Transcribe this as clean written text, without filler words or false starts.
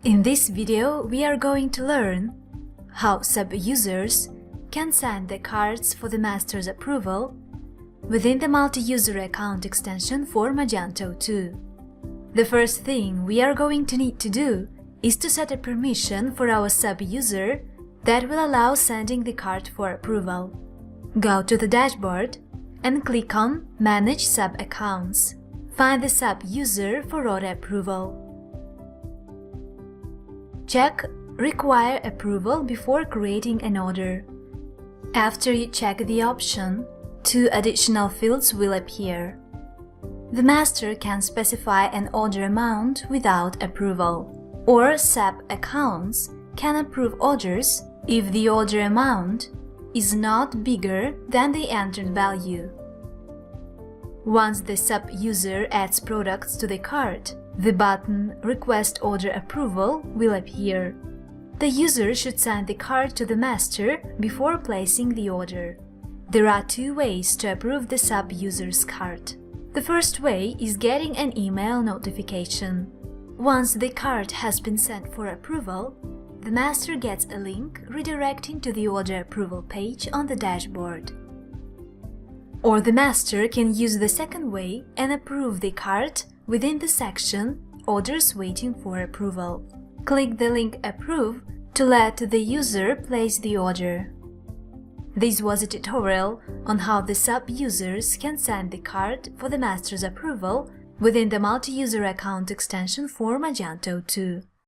In this video, we are going to learn how sub-users can send the cards for the master's approval within the multi-user account extension for Magento 2. The first thing we are going to need to do is to set a permission for our sub-user that will allow sending the card for approval. Go to the dashboard and click on Manage Sub-Accounts. Find the sub-user for order approval. Check Require approval before creating an order. After you check the option, two additional fields will appear. The master can specify an order amount without approval, or sub-accounts can approve orders if the order amount is not bigger than the entered value. Once the sub-user adds products to the cart, the button Request Order Approval will appear. The user should send the card to the master before placing the order. There are two ways to approve the sub-user's card. The first way is getting an email notification. Once the card has been sent for approval, the master gets a link redirecting to the order approval page on the dashboard. Or the master can use the second way and approve the card within the section Orders Waiting for Approval. Click the link Approve to let the user place the order. This was a tutorial on how the sub-users can send the card for the master's approval within the multi-user account extension for Magento 2.